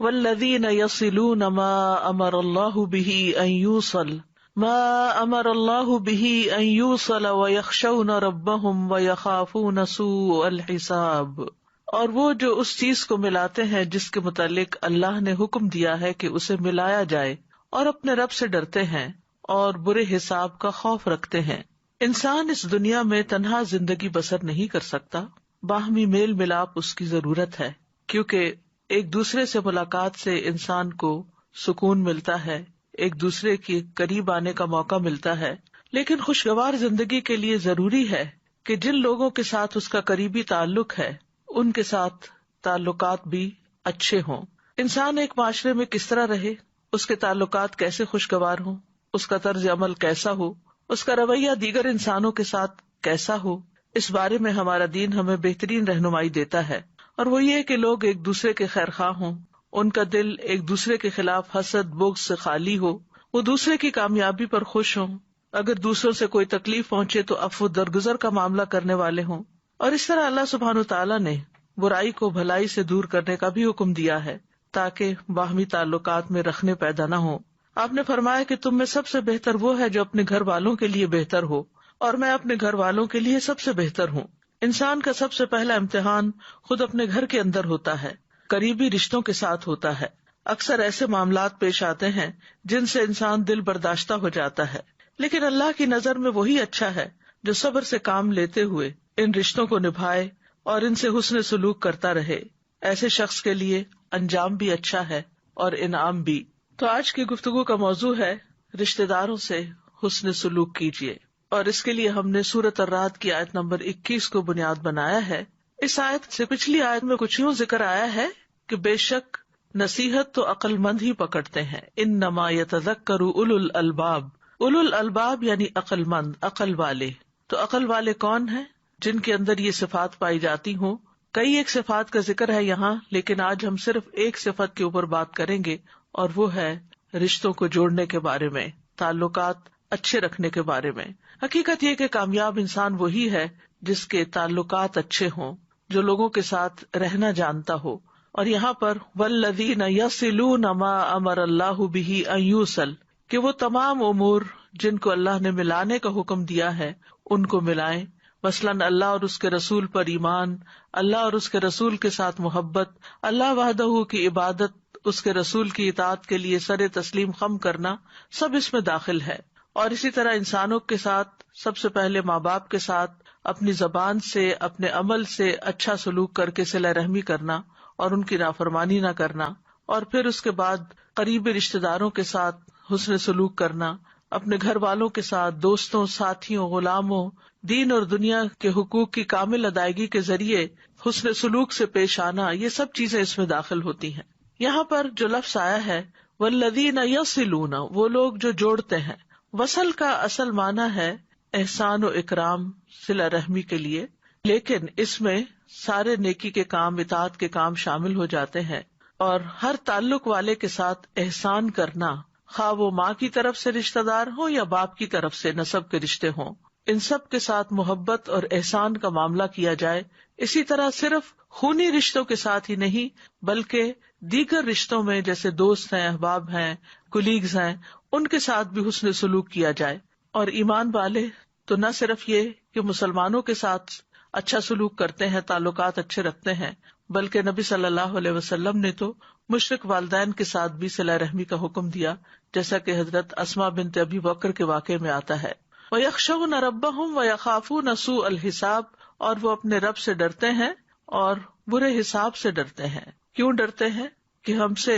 والذین یصلون ما امر اللہ بہ ان یوصل ویخشون ربهم ویخافون سوء الحساب، اور وہ جو اس چیز کو ملاتے ہیں جس کے متعلق اللہ نے حکم دیا ہے کہ اسے ملایا جائے، اور اپنے رب سے ڈرتے ہیں اور برے حساب کا خوف رکھتے ہیں۔ انسان اس دنیا میں تنہا زندگی بسر نہیں کر سکتا، باہمی میل ملاپ اس کی ضرورت ہے، کیونکہ ایک دوسرے سے ملاقات سے انسان کو سکون ملتا ہے، ایک دوسرے کے قریب آنے کا موقع ملتا ہے۔ لیکن خوشگوار زندگی کے لیے ضروری ہے کہ جن لوگوں کے ساتھ اس کا قریبی تعلق ہے ان کے ساتھ تعلقات بھی اچھے ہوں۔ انسان ایک معاشرے میں کس طرح رہے، اس کے تعلقات کیسے خوشگوار ہوں، اس کا طرز عمل کیسا ہو، اس کا رویہ دیگر انسانوں کے ساتھ کیسا ہو، اس بارے میں ہمارا دین ہمیں بہترین رہنمائی دیتا ہے، اور وہ یہ کہ لوگ ایک دوسرے کے خیر خواہ ہوں، ان کا دل ایک دوسرے کے خلاف حسد بغض سے خالی ہو، وہ دوسرے کی کامیابی پر خوش ہوں، اگر دوسروں سے کوئی تکلیف پہنچے تو عفو درگزر کا معاملہ کرنے والے ہوں۔ اور اس طرح اللہ سبحانہ تعالیٰ نے برائی کو بھلائی سے دور کرنے کا بھی حکم دیا ہے تاکہ باہمی تعلقات میں رخنے پیدا نہ ہو۔ آپ نے فرمایا کہ تم میں سب سے بہتر وہ ہے جو اپنے گھر والوں کے لیے بہتر ہو، اور میں اپنے گھر والوں کے لیے سب سے بہتر ہوں۔ انسان کا سب سے پہلا امتحان خود اپنے گھر کے اندر ہوتا ہے، قریبی رشتوں کے ساتھ ہوتا ہے۔ اکثر ایسے معاملات پیش آتے ہیں جن سے انسان دل برداشتہ ہو جاتا ہے، لیکن اللہ کی نظر میں وہی اچھا ہے جو صبر سے کام لیتے ہوئے ان رشتوں کو نبھائے اور ان سے حسن سلوک کرتا رہے۔ ایسے شخص کے لیے انجام بھی اچھا ہے اور انعام بھی۔ تو آج کی گفتگو کا موضوع ہے رشتہ داروں سے حسن سلوک کیجیے، اور اس کے لیے ہم نے سورۃ الرعد کی آیت نمبر 21 کو بنیاد بنایا ہے۔ اس آیت سے پچھلی آیت میں کچھ یوں ذکر آیا ہے کہ بے شک نصیحت تو عقل مند ہی پکڑتے ہیں، انما یتذکر اولو الالباب۔ اولو الالباب یعنی عقل مند، عقل والے۔ تو عقل والے کون ہیں؟ جن کے اندر یہ صفات پائی جاتی ہوں۔ کئی ایک صفات کا ذکر ہے یہاں، لیکن آج ہم صرف ایک صفت کے اوپر بات کریں گے، اور وہ ہے رشتوں کو جوڑنے کے بارے میں، تعلقات اچھے رکھنے کے بارے میں۔ حقیقت یہ کہ کامیاب انسان وہی ہے جس کے تعلقات اچھے ہوں، جو لوگوں کے ساتھ رہنا جانتا ہو۔ اور یہاں پر والذین یصلون ما امر اللہ بہ ان یوصل، کہ وہ تمام امور جن کو اللہ نے ملانے کا حکم دیا ہے ان کو ملائیں، مثلاً اللہ اور اس کے رسول پر ایمان، اللہ اور اس کے رسول کے ساتھ محبت، اللہ وحدہ کی عبادت، اس کے رسول کی اطاعت کے لیے سر تسلیم خم کرنا، سب اس میں داخل ہے۔ اور اسی طرح انسانوں کے ساتھ سب سے پہلے ماں باپ کے ساتھ اپنی زبان سے اپنے عمل سے اچھا سلوک کر کے صلہ رحمی کرنا اور ان کی نافرمانی نہ کرنا، اور پھر اس کے بعد قریبی رشتہ داروں کے ساتھ حسن سلوک کرنا، اپنے گھر والوں کے ساتھ، دوستوں، ساتھیوں، غلاموں، دین اور دنیا کے حقوق کی کامل ادائیگی کے ذریعے حسن سلوک سے پیش آنا، یہ سب چیزیں اس میں داخل ہوتی ہیں۔ یہاں پر جو لفظ آیا ہے والذین یصلون، وہ لوگ جو جوڑتے ہیں۔ وصل کا اصل معنی ہے احسان و اکرام، صلہ رحمی کے لیے، لیکن اس میں سارے نیکی کے کام، اطاعت کے کام شامل ہو جاتے ہیں، اور ہر تعلق والے کے ساتھ احسان کرنا، خواہ وہ ماں کی طرف سے رشتہ دار ہوں یا باپ کی طرف سے نسب کے رشتے ہوں، ان سب کے ساتھ محبت اور احسان کا معاملہ کیا جائے۔ اسی طرح صرف خونی رشتوں کے ساتھ ہی نہیں بلکہ دیگر رشتوں میں جیسے دوست ہیں، احباب ہیں، کولیگز ہیں، ان کے ساتھ بھی حسن سلوک کیا جائے۔ اور ایمان والے تو نہ صرف یہ کہ مسلمانوں کے ساتھ اچھا سلوک کرتے ہیں، تعلقات اچھے رکھتے ہیں، بلکہ نبی صلی اللہ علیہ وسلم نے تو مشرک والدین کے ساتھ بھی صلہ رحمی کا حکم دیا، جیسا کہ حضرت اسماء بنت ابی بکر کے واقعے میں آتا ہے۔ وَيَخْشَوْنَ رَبَّهُمْ وَيَخَافُونَ سُوءَ الْحِسَابِ، اور وہ اپنے رب سے ڈرتے ہیں اور برے حساب سے ڈرتے ہیں۔ کیوں ڈرتے ہیں؟ کہ ہم سے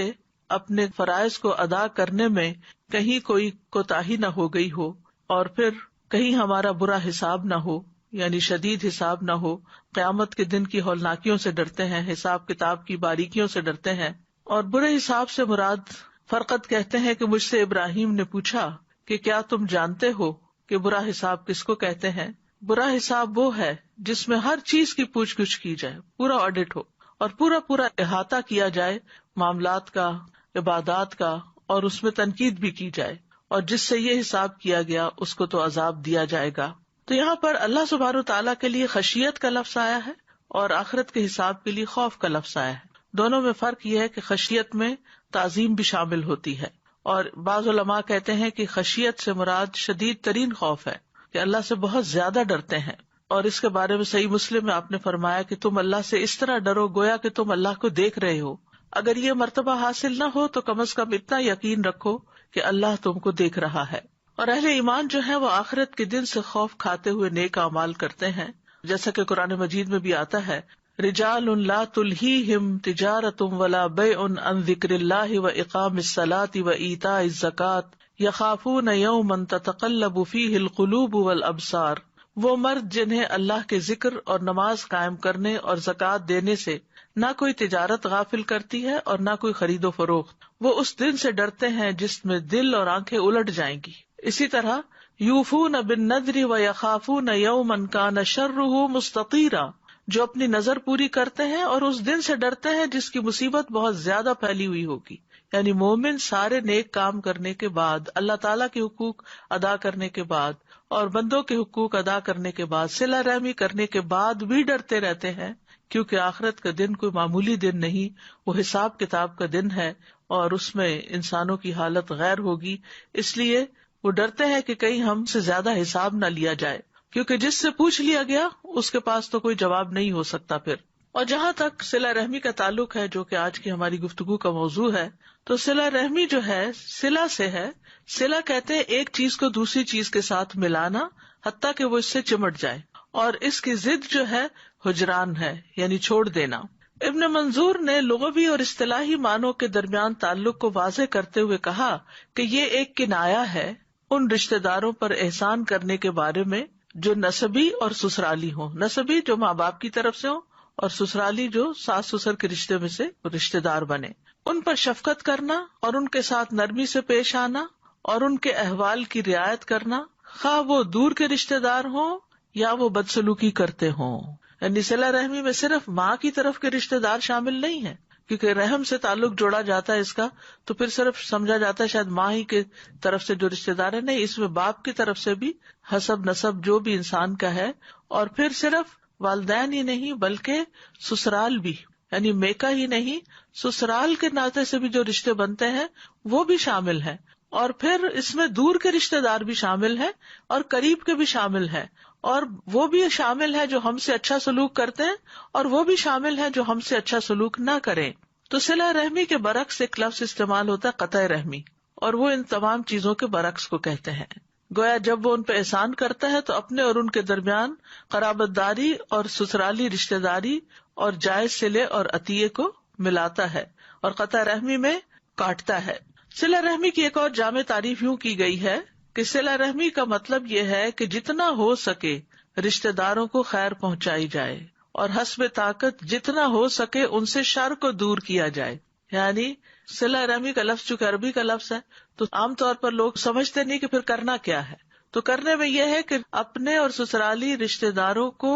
اپنے فرائض کو ادا کرنے میں کہیں کوئی کوتاہی نہ ہو گئی ہو، اور پھر کہیں ہمارا برا حساب نہ ہو، یعنی شدید حساب نہ ہو۔ قیامت کے دن کی ہولناکیوں سے ڈرتے ہیں، حساب کتاب کی باریکیوں سے ڈرتے ہیں۔ اور برے حساب سے مراد، فرقت کہتے ہیں کہ مجھ سے ابراہیم نے پوچھا کہ کیا تم جانتے ہو کہ برا حساب کس کو کہتے ہیں؟ برا حساب وہ ہے جس میں ہر چیز کی پوچھ گچھ کی جائے، پورا آڈٹ ہو اور پورا احاطہ کیا جائے معاملات کا، عبادات کا، اور اس میں تنقید بھی کی جائے، اور جس سے یہ حساب کیا گیا اس کو تو عذاب دیا جائے گا۔ تو یہاں پر اللہ سبحانہ تعالیٰ کے لیے خشیت کا لفظ آیا ہے اور آخرت کے حساب کے لیے خوف کا لفظ آیا ہے۔ دونوں میں فرق یہ ہے کہ خشیت میں تعظیم بھی شامل ہوتی ہے، اور بعض علماء کہتے ہیں کہ خشیت سے مراد شدید ترین خوف ہے، کہ اللہ سے بہت زیادہ ڈرتے ہیں. اور اس کے بارے میں صحیح مسلم میں آپ نے فرمایا کہ تم اللہ سے اس طرح ڈرو گویا کہ تم اللہ کو دیکھ رہے ہو. اگر یہ مرتبہ حاصل نہ ہو تو کم از کم اتنا یقین رکھو کہ اللہ تم کو دیکھ رہا ہے. اور اہل ایمان جو ہے وہ آخرت کے دن سے خوف کھاتے ہوئے نیک اعمال کرتے ہیں، جیسا کہ قرآن مجید میں بھی آتا ہے، رجال لا تلہیہم تجارۃ ولا بیع عن ذکر اللہ واقام الصلاۃ وایتاء الزکاۃ یخافون یوما تتقلب فیہ القلوب والابصار. وہ مرد جنہیں اللہ کے ذکر اور نماز قائم کرنے اور زکوٰۃ دینے سے نہ کوئی تجارت غافل کرتی ہے اور نہ کوئی خرید و فروخت، وہ اس دن سے ڈرتے ہیں جس میں دل اور آنکھیں الٹ جائیں گی. اسی طرح یوفون بالنذر ویخافون یوما کان شرہ مستطیرا، جو اپنی نظر پوری کرتے ہیں اور اس دن سے ڈرتے ہیں جس کی مصیبت بہت زیادہ پھیلی ہوئی ہوگی. یعنی مومن سارے نیک کام کرنے کے بعد، اللہ تعالیٰ کے حقوق ادا کرنے کے بعد اور بندوں کے حقوق ادا کرنے کے بعد، صلہ رحمی کرنے کے بعد بھی ڈرتے رہتے ہیں، کیونکہ آخرت کا دن کوئی معمولی دن نہیں، وہ حساب کتاب کا دن ہے اور اس میں انسانوں کی حالت غیر ہوگی. اس لیے وہ ڈرتے ہیں کہ کہیں ہم سے زیادہ حساب نہ لیا جائے، کیونکہ جس سے پوچھ لیا گیا اس کے پاس تو کوئی جواب نہیں ہو سکتا پھر. اور جہاں تک صلہ رحمی کا تعلق ہے، جو کہ آج کی ہماری گفتگو کا موضوع ہے، تو صلہ رحمی جو ہے صلہ سے ہے. صلہ کہتے ہیں ایک چیز کو دوسری چیز کے ساتھ ملانا حتیٰ کہ وہ اس سے چمٹ جائے، اور اس کی ضد جو ہے ہجران ہے، یعنی چھوڑ دینا. ابن منظور نے لغوی اور اصطلاحی معنوں کے درمیان تعلق کو واضح کرتے ہوئے کہا کہ یہ ایک کنایا ہے ان رشتہ داروں پر احسان کرنے کے بارے میں جو نسبی اور سسرالی ہوں. نسبی جو ماں باپ کی طرف سے ہوں، اور سسرالی جو ساس سسر کے رشتے میں سے رشتہ دار بنے. ان پر شفقت کرنا اور ان کے ساتھ نرمی سے پیش آنا اور ان کے احوال کی رعایت کرنا، خواہ وہ دور کے رشتہ دار ہوں یا وہ بدسلوکی کرتے ہوں. یعنی صلہ رحمی میں صرف ماں کی طرف کے رشتہ دار شامل نہیں ہیں، کیونکہ رحم سے تعلق جوڑا جاتا ہے اس کا، تو پھر صرف سمجھا جاتا ہے شاید ماں ہی کے طرف سے جو رشتہ دار ہے. نہیں، اس میں باپ کی طرف سے بھی حسب نسب جو بھی انسان کا ہے، اور پھر صرف والدین ہی نہیں بلکہ سسرال بھی، یعنی میکا ہی نہیں، سسرال کے ناطے سے بھی جو رشتے بنتے ہیں وہ بھی شامل ہیں. اور پھر اس میں دور کے رشتہ دار بھی شامل ہیں اور قریب کے بھی شامل ہیں، اور وہ بھی شامل ہے جو ہم سے اچھا سلوک کرتے ہیں اور وہ بھی شامل ہے جو ہم سے اچھا سلوک نہ کریں. تو صلہ رحمی کے برعکس ایک لفظ استعمال ہوتا ہے قطع رحمی، اور وہ ان تمام چیزوں کے برعکس کو کہتے ہیں. گویا جب وہ ان پہ احسان کرتا ہے تو اپنے اور ان کے درمیان قرابت داری اور سسرالی رشتہ داری اور جائز صلے اور عطیے کو ملاتا ہے، اور قطع رحمی میں کاٹتا ہے. صلہ رحمی کی ایک اور جامع تعریف یوں کی گئی ہے کہ صلہ رحمی کا مطلب یہ ہے کہ جتنا ہو سکے رشتہ داروں کو خیر پہنچائی جائے، اور حسب طاقت جتنا ہو سکے ان سے شر کو دور کیا جائے. یعنی صلہ رحمی کا لفظ چونکہ عربی کا لفظ ہے تو عام طور پر لوگ سمجھتے نہیں کہ پھر کرنا کیا ہے. تو کرنے میں یہ ہے کہ اپنے اور سسرالی رشتہ داروں کو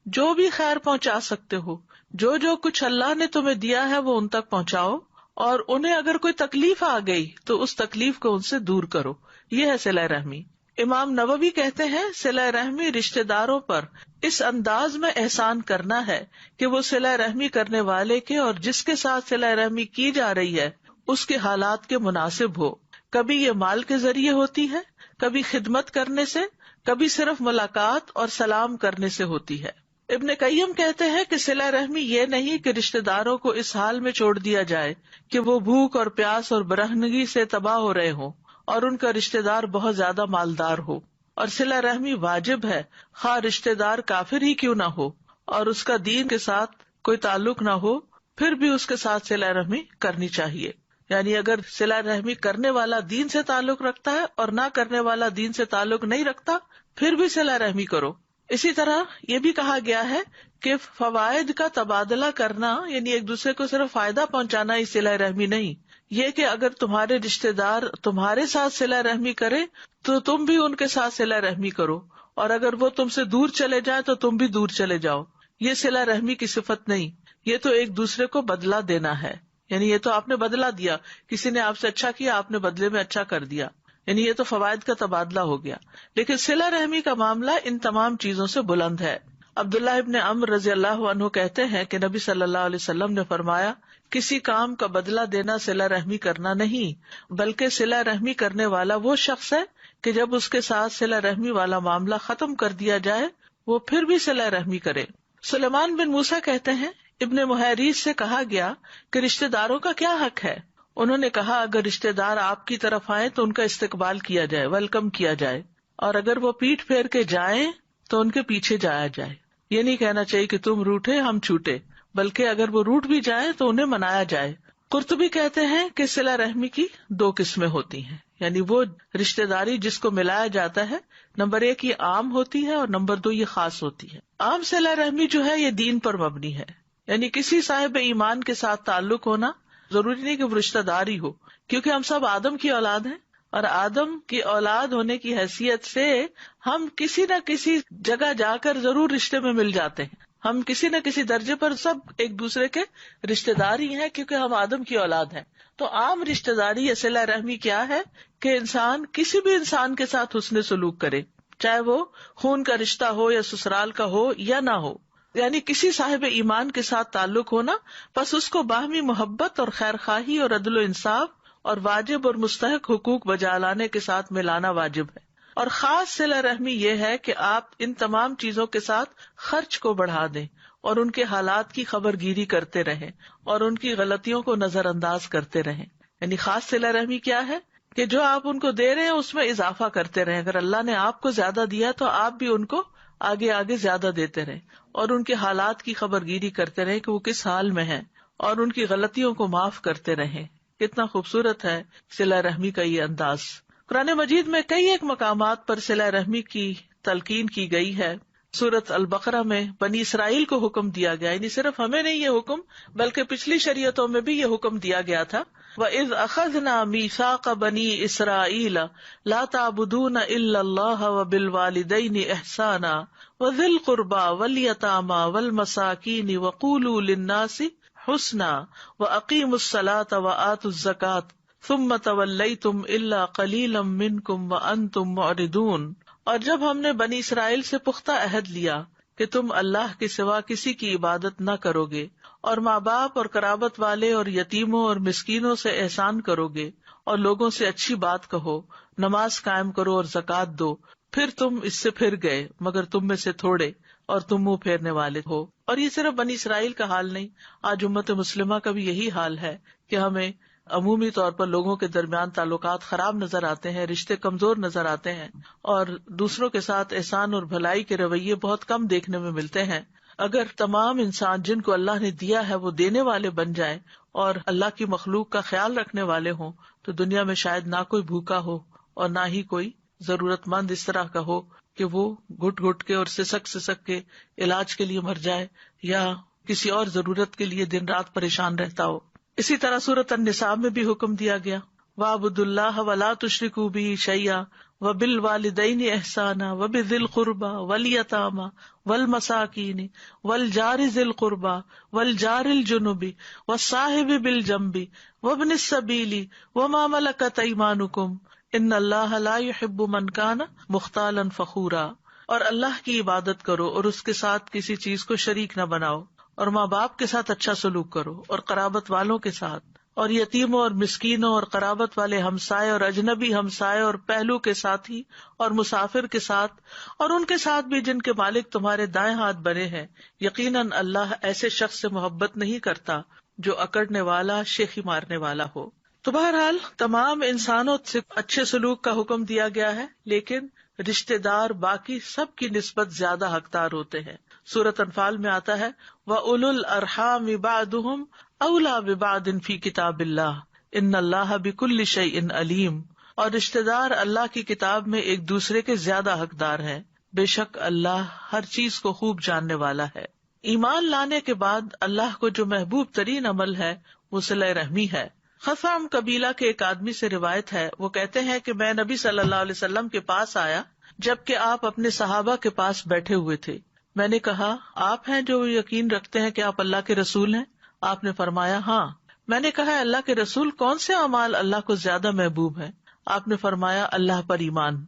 جو بھی خیر پہنچا سکتے ہو، جو جو کچھ اللہ نے تمہیں دیا ہے وہ ان تک پہنچاؤ، اور انہیں اگر کوئی تکلیف آ گئی تو اس تکلیف کو ان سے دور کرو. یہ ہے صلہ رحمی. امام نووی کہتے ہیں صلہ رحمی رشتہ داروں پر اس انداز میں احسان کرنا ہے کہ وہ صلہ رحمی کرنے والے کے اور جس کے ساتھ صلہ رحمی کی جا رہی ہے اس کے حالات کے مناسب ہو. کبھی یہ مال کے ذریعے ہوتی ہے، کبھی خدمت کرنے سے، کبھی صرف ملاقات اور سلام کرنے سے ہوتی ہے. ابن قیم کہتے ہیں کہ صلہ رحمی یہ نہیں کہ رشتہ داروں کو اس حال میں چھوڑ دیا جائے کہ وہ بھوک اور پیاس اور برہنگی سے تباہ ہو رہے ہوں اور ان کا رشتہ دار بہت زیادہ مالدار ہو. اور صلہ رحمی واجب ہے، خواہ رشتہ دار کافر ہی کیوں نہ ہو اور اس کا دین کے ساتھ کوئی تعلق نہ ہو، پھر بھی اس کے ساتھ صلہ رحمی کرنی چاہیے. یعنی اگر صلہ رحمی کرنے والا دین سے تعلق رکھتا ہے اور نہ کرنے والا دین سے تعلق نہیں رکھتا، پھر بھی صلہ رحمی کرو. اسی طرح یہ بھی کہا گیا ہے کہ فوائد کا تبادلہ کرنا، یعنی ایک دوسرے کو صرف فائدہ پہنچانا ہی صلہ رحمی نہیں. یہ کہ اگر تمہارے رشتہ دار تمہارے ساتھ صلہ رحمی کرے تو تم بھی ان کے ساتھ صلہ رحمی کرو، اور اگر وہ تم سے دور چلے جائے تو تم بھی دور چلے جاؤ. یہ صلہ رحمی کی صفت نہیں، یہ تو ایک دوسرے کو بدلہ دینا ہے. یعنی یہ تو آپ نے بدلہ دیا، کسی نے آپ سے اچھا کیا، آپ نے بدلے میں اچھا کر دیا، یعنی یہ تو فوائد کا تبادلہ ہو گیا. لیکن صلہ رحمی کا معاملہ ان تمام چیزوں سے بلند ہے. عبداللہ ابن عمر رضی اللہ عنہ کہتے ہیں کہ نبی صلی اللہ علیہ وسلم نے فرمایا، کسی کام کا بدلہ دینا صلہ رحمی کرنا نہیں، بلکہ صلہ رحمی کرنے والا وہ شخص ہے کہ جب اس کے ساتھ صلہ رحمی والا معاملہ ختم کر دیا جائے وہ پھر بھی صلہ رحمی کرے۔ سلیمان بن موسیٰ کہتے ہیں، ابن محیریز سے کہا گیا کہ رشتہ داروں کا کیا حق ہے؟ انہوں نے کہا، اگر رشتہ دار آپ کی طرف آئیں تو ان کا استقبال کیا جائے، ویلکم کیا جائے، اور اگر وہ پیٹھ پھیر کے جائیں تو ان کے پیچھے جایا جائے۔ یہ نہیں کہنا چاہیے کہ تم روٹھے ہم چھوٹے، بلکہ اگر وہ روٹ بھی جائیں تو انہیں منایا جائے۔ قرطبی کہتے ہیں کہ صلہ رحمی کی 2 قسمیں ہوتی ہیں، یعنی وہ رشتہ داری جس کو ملایا جاتا ہے، نمبر 1 یہ عام ہوتی ہے اور نمبر 2 یہ خاص ہوتی ہے۔ عام صلہ رحمی جو ہے یہ دین پر مبنی ہے، یعنی کسی صاحب ایمان کے ساتھ تعلق ہونا، ضروری نہیں کہ وہ رشتہ دار ہی ہو، کیونکہ ہم سب آدم کی اولاد ہیں، اور آدم کی اولاد ہونے کی حیثیت سے ہم کسی نہ کسی جگہ جا کر ضرور رشتے میں مل جاتے ہیں، ہم کسی نہ کسی درجے پر سب ایک دوسرے کے رشتے دار ہی ہیں، کیونکہ ہم آدم کی اولاد ہیں۔ تو عام رشتے داری یا صلہ رحمی کیا ہے کہ انسان کسی بھی انسان کے ساتھ حسن سلوک کرے، چاہے وہ خون کا رشتہ ہو یا سسرال کا ہو یا نہ ہو، یعنی کسی صاحب ایمان کے ساتھ تعلق ہونا، بس اس کو باہمی محبت اور خیر خواہی اور عدل و انصاف اور واجب اور مستحق حقوق بجا لانے کے ساتھ ملانا واجب ہے۔ اور خاص صلہ رحمی یہ ہے کہ آپ ان تمام چیزوں کے ساتھ خرچ کو بڑھا دیں اور ان کے حالات کی خبر گیری کرتے رہیں اور ان کی غلطیوں کو نظر انداز کرتے رہیں۔ یعنی خاص صلہ رحمی کیا ہے کہ جو آپ ان کو دے رہے ہیں اس میں اضافہ کرتے رہیں، اگر اللہ نے آپ کو زیادہ دیا تو آپ بھی ان کو آگے آگے زیادہ دیتے رہیں اور ان کے حالات کی خبر گیری کرتے رہیں کہ وہ کس حال میں ہیں اور ان کی غلطیوں کو معاف کرتے رہیں۔ کتنا خوبصورت ہے صلہ رحمی کا یہ انداز۔ قرآن مجید میں کئی ایک مقامات پر صلہ رحمی کی تلقین کی گئی ہے۔ سورۃ البقرہ میں بنی اسرائیل کو حکم دیا گیا، یعنی صرف ہمیں نہیں یہ حکم بلکہ پچھلی شریعتوں میں بھی یہ حکم دیا گیا تھا۔ وَإِذْ أَخَذْنَا مِيثَاقَ بَنِي إِسْرَائِيلَ لَا تَعْبُدُونَ إِلَّا اللَّهَ وَبِالْوَالِدَيْنِ إِحْسَانًا وَذِي الْقُرْبَى وَالْيَتَامَى وَالْمَسَاكِينِ وَقُولُوا لِلنَّاسِ حُسْنًا وَأَقِيمُوا الصَّلَاةَ وَآتُوا الزَّكَاةَ ثُمَّ تَوَلَّيْتُمْ إِلَّا قَلِيلًا مِّنكُمْ وَأَنتُم مُّعْرِضُونَ۔ اور جب ہم نے بنی اسرائیل سے پختہ عہد لیا کہ تم اللہ کے سوا کسی کی عبادت نہ کرو گے اور ماں باپ اور قرابت والے اور یتیموں اور مسکینوں سے احسان کرو گے اور لوگوں سے اچھی بات کہو، نماز قائم کرو اور زکوٰۃ دو، پھر تم اس سے پھر گئے مگر تم میں سے تھوڑے اور تم منہ پھیرنے والے ہو۔ اور یہ صرف بنی اسرائیل کا حال نہیں، آج امت مسلمہ کا بھی یہی حال ہے کہ ہمیں عمومی طور پر لوگوں کے درمیان تعلقات خراب نظر آتے ہیں، رشتے کمزور نظر آتے ہیں اور دوسروں کے ساتھ احسان اور بھلائی کے رویے بہت کم دیکھنے میں ملتے ہیں۔ اگر تمام انسان جن کو اللہ نے دیا ہے وہ دینے والے بن جائیں اور اللہ کی مخلوق کا خیال رکھنے والے ہوں تو دنیا میں شاید نہ کوئی بھوکا ہو اور نہ ہی کوئی ضرورت مند اس طرح کا ہو کہ وہ گھٹ گھٹ کے اور سسک کے علاج کے لیے مر جائے یا کسی اور ضرورت کے لیے دن رات پریشان رہتا ہو۔ اسی طرح سورۃ النساء میں بھی حکم دیا گیا، وَاعْبُدُوا اللَّهَ وَلَا تُشْرِكُوا بِهِ شَيْئًا وَبِالْوَالِدَيْنِ إِحْسَانًا وَبِذِي الْقُرْبَى وَالْيَتَامَى وَالْمَسَاكِينِ وَالْجَارِ ذِي الْقُرْبَى وَالْجَارِ الْجُنُبِ وَالصَّاحِبِ بِالْجَنبِ وَابْنِ السَّبِيلِ وَمَا مَلَكَتْ أَيْمَانُكُمْ إِنَّ اللَّهَ لَا يُحِبُّ مَنْ كَانَ مُخْتَالًا فَخُورًا۔ اور اللہ کی عبادت کرو اور اس کے ساتھ کسی چیز کو شریک نہ بناؤ، اور ماں باپ کے ساتھ اچھا سلوک کرو اور قرابت والوں کے ساتھ اور یتیموں اور مسکینوں اور قرابت والے ہمسائے اور اجنبی ہمسائے اور پہلو کے ساتھی اور مسافر کے ساتھ اور ان کے ساتھ بھی جن کے مالک تمہارے دائیں ہاتھ بنے ہیں۔ یقیناً اللہ ایسے شخص سے محبت نہیں کرتا جو اکڑنے والا، شیخی مارنے والا ہو۔ تو بہرحال تمام انسانوں سے اچھے سلوک کا حکم دیا گیا ہے، لیکن رشتے دار باقی سب کی نسبت زیادہ حقدار ہوتے ہیں۔ سورۃ انفال میں آتا ہے وَأُولُو الْأَرْحَامِ بَعْضُهُمْ أَوْلَىٰ بِبَعْضٍ فِي كِتَابِ اللَّهِ إِنَّ اللَّهَ بِكُلِّ شَيْءٍ عَلِيمٌ۔ اور رشتے دار اللہ کی کتاب میں ایک دوسرے کے زیادہ حقدار ہیں، بے شک اللہ ہر چیز کو خوب جاننے والا ہے۔ ایمان لانے کے بعد اللہ کو جو محبوب ترین عمل ہے وہ صلہ رحمی ہے۔ خثعم قبیلہ کے ایک آدمی سے روایت ہے، وہ کہتے ہیں کہ میں نبی صلی اللہ علیہ وسلم کے پاس آیا جبکہ آپ اپنے صحابہ کے پاس بیٹھے ہوئے تھے۔ میں نے کہا، آپ ہیں جو یقین رکھتے ہیں کہ آپ اللہ کے رسول ہیں؟ آپ نے فرمایا ہاں۔ میں نے کہا، اللہ کے رسول کون سے اعمال اللہ کو زیادہ محبوب ہیں؟ آپ نے فرمایا اللہ پر ایمان۔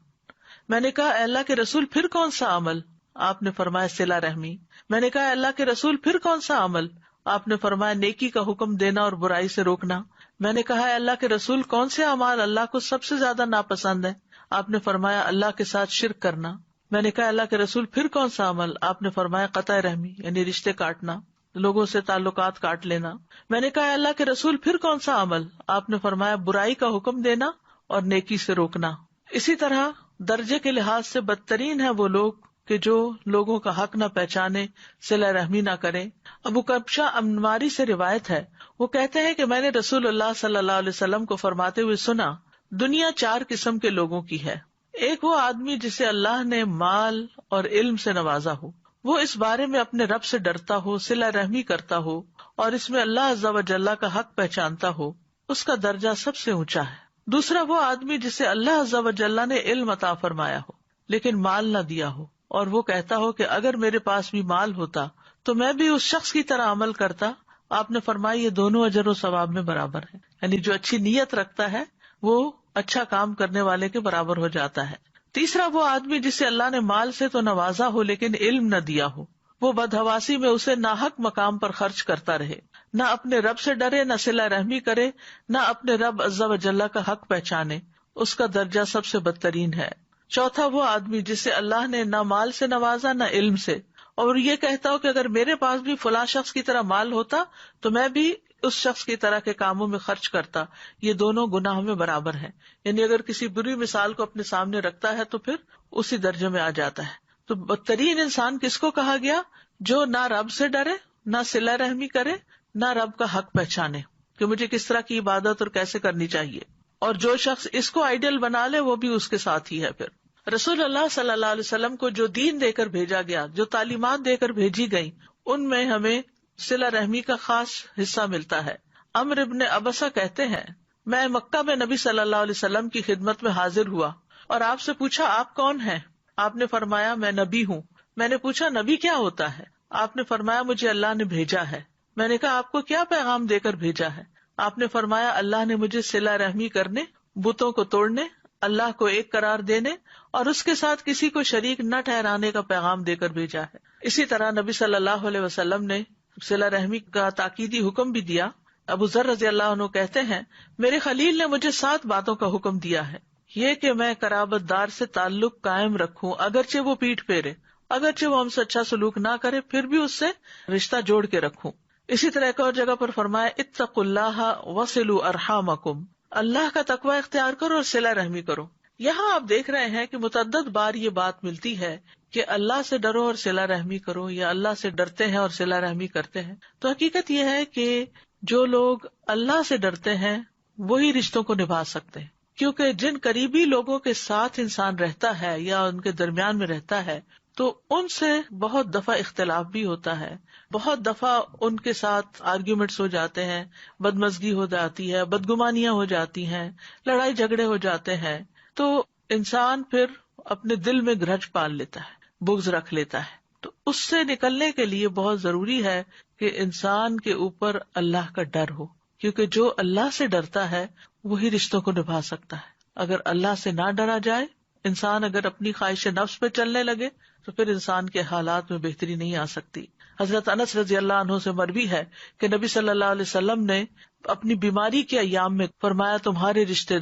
میں نے کہا، اللہ کے رسول پھر کون سا عمل؟ آپ نے فرمایا صلہ رحمی. میں نے کہا اللہ کے رسول پھر کون سا عمل؟ آپ نے فرمایا نیکی کا حکم دینا اور برائی سے روکنا. میں نے کہا اللہ کے رسول کون سے اعمال اللہ کو سب سے زیادہ ناپسند ہے؟ آپ نے فرمایا اللہ کے ساتھ شرک کرنا. میں نے کہا اللہ کے رسول پھر کون سا عمل؟ آپ نے فرمایا قطع رحمی یعنی رشتے کاٹنا، لوگوں سے تعلقات کاٹ لینا. میں نے کہا اللہ کے رسول پھر کون سا عمل؟ آپ نے فرمایا برائی کا حکم دینا اور نیکی سے روکنا. اسی طرح درجے کے لحاظ سے بدترین ہے وہ لوگ کہ جو لوگوں کا حق نہ پہچانے، صلہ رحمی نہ کرے. ابو کبشہ انماری سے روایت ہے، وہ کہتے ہیں کہ میں نے رسول اللہ صلی اللہ علیہ وسلم کو فرماتے ہوئے سنا، دنیا 4 قسم کے لوگوں کی ہے. ایک وہ آدمی جسے اللہ نے مال اور علم سے نوازا ہو، وہ اس بارے میں اپنے رب سے ڈرتا ہو، صلہ رحمی کرتا ہو اور اس میں اللہ عز و جل کا حق پہچانتا ہو، اس کا درجہ سب سے اونچا ہے. دوسرا وہ آدمی جسے اللہ عز و جل نے علم عطا فرمایا ہو لیکن مال نہ دیا ہو، اور وہ کہتا ہو کہ اگر میرے پاس بھی مال ہوتا تو میں بھی اس شخص کی طرح عمل کرتا. آپ نے فرمایا یہ دونوں اجر و ثواب میں برابر ہے، یعنی جو اچھی نیت رکھتا ہے وہ اچھا کام کرنے والے کے برابر ہو جاتا ہے. تیسرا وہ آدمی جسے اللہ نے مال سے تو نوازا ہو لیکن علم نہ دیا ہو، وہ بدحواسی میں اسے ناحق مقام پر خرچ کرتا رہے، نہ اپنے رب سے ڈرے، نہ صلہ رحمی کرے، نہ اپنے رب عز و جل کا حق پہچانے، اس کا درجہ سب سے بدترین ہے. چوتھا وہ آدمی جسے اللہ نے نہ مال سے نوازا نہ علم سے، اور یہ کہتا ہو کہ اگر میرے پاس بھی فلاں شخص کی طرح مال ہوتا تو میں بھی اس شخص کی طرح کے کاموں میں خرچ کرتا. یہ دونوں گناہ میں برابر ہیں، یعنی اگر کسی بری مثال کو اپنے سامنے رکھتا ہے تو پھر اسی درجے میں آ جاتا ہے. تو بدترین انسان کس کو کہا گیا؟ جو نہ رب سے ڈرے، نہ صلہ رحمی کرے، نہ رب کا حق پہچانے کہ مجھے کس طرح کی عبادت اور کیسے کرنی چاہیے. اور جو شخص اس کو آئیڈیل بنا لے وہ بھی اس کے ساتھ ہی ہے. پھر رسول اللہ صلی اللہ علیہ وسلم کو جو دین دے کر بھیجا گیا، جو تعلیمات دے کر بھیجی گئی، ان میں ہمیں صلہ رحمی کا خاص حصہ ملتا ہے. عمرو ابن ابسہ کہتے ہیں، میں مکہ میں نبی صلی اللہ علیہ وسلم کی خدمت میں حاضر ہوا اور آپ سے پوچھا آپ کون ہیں؟ آپ نے فرمایا میں نبی ہوں. میں نے پوچھا نبی کیا ہوتا ہے؟ آپ نے فرمایا مجھے اللہ نے بھیجا ہے. میں نے کہا آپ کو کیا پیغام دے کر بھیجا ہے؟ آپ نے فرمایا اللہ نے مجھے صلہ رحمی کرنے، بتوں کو توڑنے، اللہ کو ایک قرار دینے اور اس کے ساتھ کسی کو شریک نہ ٹھہرانے کا پیغام دے کر بھیجا ہے. اسی طرح نبی صلی اللہ علیہ وسلم نے صلہ رحمی کا تاکیدی حکم بھی دیا. ابو ذر رضی اللہ عنہ کہتے ہیں میرے خلیل نے مجھے 7 باتوں کا حکم دیا ہے، یہ کہ میں قرابت دار سے تعلق قائم رکھوں اگرچہ وہ پیٹھ پھیرے، اگرچہ وہ ہم سے اچھا سلوک نہ کرے پھر بھی اس سے رشتہ جوڑ کے رکھوں. اسی طرح ایک اور جگہ پر فرمایا اتقوا اللہ وصلوا ارحامکم، اللہ کا تقوی اختیار کرو اور صلہ رحمی کرو. یہاں آپ دیکھ رہے ہیں کہ متعدد بار یہ بات ملتی ہے کہ اللہ سے ڈرو اور صلہ رحمی کرو، یا اللہ سے ڈرتے ہیں اور صلہ رحمی کرتے ہیں. تو حقیقت یہ ہے کہ جو لوگ اللہ سے ڈرتے ہیں وہی رشتوں کو نبھا سکتے ہیں، کیونکہ جن قریبی لوگوں کے ساتھ انسان رہتا ہے یا ان کے درمیان میں رہتا ہے تو ان سے بہت دفعہ اختلاف بھی ہوتا ہے، بہت دفعہ ان کے ساتھ آرگیومنٹس ہو جاتے ہیں، بدمزگی ہو جاتی ہے، بدگمانیاں ہو جاتی ہیں، لڑائی جھگڑے ہو جاتے ہیں. تو انسان پھر اپنے دل میں گرج پال لیتا ہے، بغض رکھ لیتا ہے. تو اس سے نکلنے کے لیے بہت ضروری ہے کہ انسان کے اوپر اللہ کا ڈر ہو، کیونکہ جو اللہ سے ڈرتا ہے وہی رشتوں کو نبھا سکتا ہے. اگر اللہ سے نہ ڈرا جائے، انسان اگر اپنی خواہش نفس پہ چلنے لگے تو پھر انسان کے حالات میں بہتری نہیں آ سکتی. حضرت انس رضی اللہ عنہ سے مروی ہے کہ نبی صلی اللہ علیہ وسلم نے اپنی بیماری کے ایام میں فرمایا تمہارے رشتے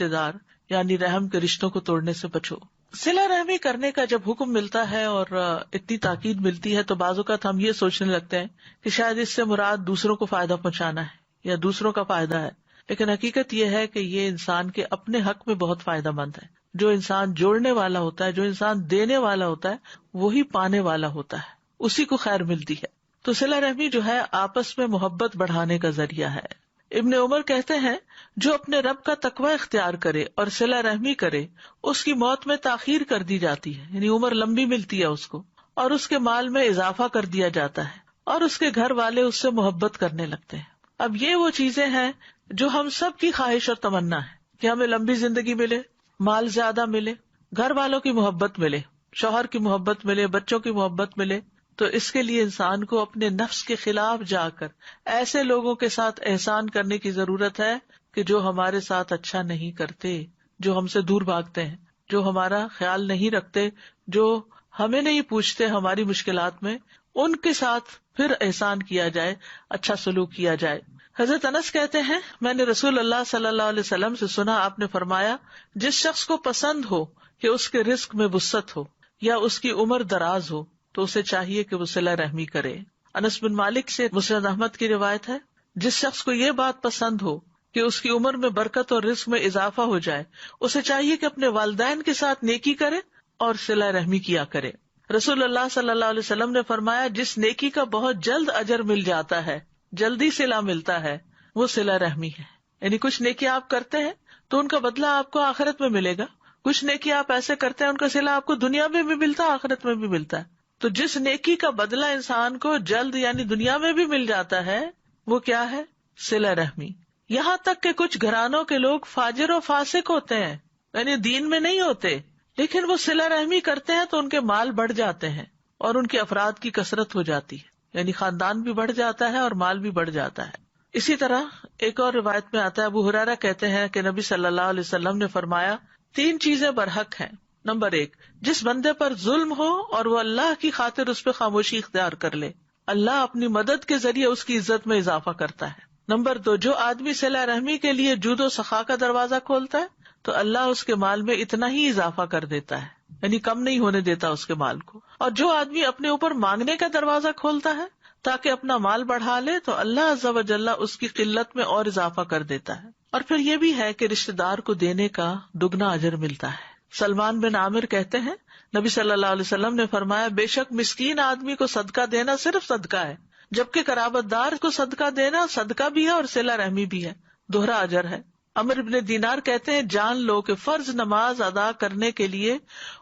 دار یعنی رحم کے رشتوں کو توڑنے سے بچو. صلہ رحمی کرنے کا جب حکم ملتا ہے اور اتنی تاکید ملتی ہے تو بعض اوقات ہم یہ سوچنے لگتے ہیں کہ شاید اس سے مراد دوسروں کو فائدہ پہنچانا ہے یا دوسروں کا فائدہ ہے، لیکن حقیقت یہ ہے کہ یہ انسان کے اپنے حق میں بہت فائدہ مند ہے. جو انسان جوڑنے والا ہوتا ہے، جو انسان دینے والا ہوتا ہے، وہی پانے والا ہوتا ہے، اسی کو خیر ملتی ہے. تو صلہ رحمی جو ہے آپس میں محبت بڑھانے کا ذریعہ ہے. ابن عمر کہتے ہیں جو اپنے رب کا تقوی اختیار کرے اور صلہ رحمی کرے اس کی موت میں تاخیر کر دی جاتی ہے، یعنی عمر لمبی ملتی ہے اس کو، اور اس کے مال میں اضافہ کر دیا جاتا ہے اور اس کے گھر والے اس سے محبت کرنے لگتے ہیں. اب یہ وہ چیزیں ہیں جو ہم سب کی خواہش اور تمنا ہے کہ ہمیں لمبی زندگی ملے، مال زیادہ ملے، گھر والوں کی محبت ملے، شوہر کی محبت ملے، بچوں کی محبت ملے. تو اس کے لیے انسان کو اپنے نفس کے خلاف جا کر ایسے لوگوں کے ساتھ احسان کرنے کی ضرورت ہے کہ جو ہمارے ساتھ اچھا نہیں کرتے، جو ہم سے دور بھاگتے ہیں، جو ہمارا خیال نہیں رکھتے، جو ہمیں نہیں پوچھتے ہماری مشکلات میں، ان کے ساتھ پھر احسان کیا جائے، اچھا سلوک کیا جائے. حضرت انس کہتے ہیں میں نے رسول اللہ صلی اللہ علیہ وسلم سے سنا، آپ نے فرمایا جس شخص کو پسند ہو کہ اس کے رزق میں وسعت ہو یا اس کی عمر دراز ہو تو اسے چاہیے کہ وہ صلہ رحمی کرے. انس بن مالک سے مسند احمد کی روایت ہے، جس شخص کو یہ بات پسند ہو کہ اس کی عمر میں برکت اور رزق میں اضافہ ہو جائے، اسے چاہیے کہ اپنے والدین کے ساتھ نیکی کرے اور صلہ رحمی کیا کرے. رسول اللہ صلی اللہ علیہ وسلم نے فرمایا جس نیکی کا بہت جلد اجر مل جاتا ہے، جلدی صلہ ملتا ہے، وہ صلہ رحمی ہے. یعنی کچھ نیکی آپ کرتے ہیں تو ان کا بدلہ آپ کو آخرت میں ملے گا، کچھ نیکی آپ ایسے کرتے ہیں ان کا صلہ آپ کو دنیا میں بھی ملتا ہے، آخرت میں بھی ملتا ہے. تو جس نیکی کا بدلہ انسان کو جلد یعنی دنیا میں بھی مل جاتا ہے وہ کیا ہے؟ صلہ رحمی. یہاں تک کہ کچھ گھرانوں کے لوگ فاجر و فاسق ہوتے ہیں، یعنی دین میں نہیں ہوتے، لیکن وہ صلہ رحمی کرتے ہیں تو ان کے مال بڑھ جاتے ہیں اور ان کے افراد کی کثرت ہو جاتی ہے، یعنی خاندان بھی بڑھ جاتا ہے اور مال بھی بڑھ جاتا ہے. اسی طرح ایک اور روایت میں آتا ہے، ابو ہریرہ کہتے ہیں کہ نبی صلی اللہ علیہ وسلم نے فرمایا 3 چیزیں برحق ہیں. نمبر 1، جس بندے پر ظلم ہو اور وہ اللہ کی خاطر اس پہ خاموشی اختیار کر لے، اللہ اپنی مدد کے ذریعے اس کی عزت میں اضافہ کرتا ہے. نمبر 2، جو آدمی صلہ رحمی کے لیے جود و سخا کا دروازہ کھولتا ہے تو اللہ اس کے مال میں اتنا ہی اضافہ کر دیتا ہے، یعنی کم نہیں ہونے دیتا اس کے مال کو. اور جو آدمی اپنے اوپر مانگنے کا دروازہ کھولتا ہے تاکہ اپنا مال بڑھا لے تو اللہ عز و جل اس کی قلت میں اور اضافہ کر دیتا ہے. اور پھر یہ بھی ہے کہ رشتے دار کو دینے کا دگنا اجر ملتا ہے. سلمان بن عامر کہتے ہیں نبی صلی اللہ علیہ وسلم نے فرمایا بے شک مسکین آدمی کو صدقہ دینا صرف صدقہ ہے، جبکہ قرابت دار کو صدقہ دینا صدقہ بھی ہے اور صلہ رحمی بھی ہے، دوہرا اجر ہے. عمرو بن دینار کہتے ہیں جان لو کہ فرض نماز ادا کرنے کے لیے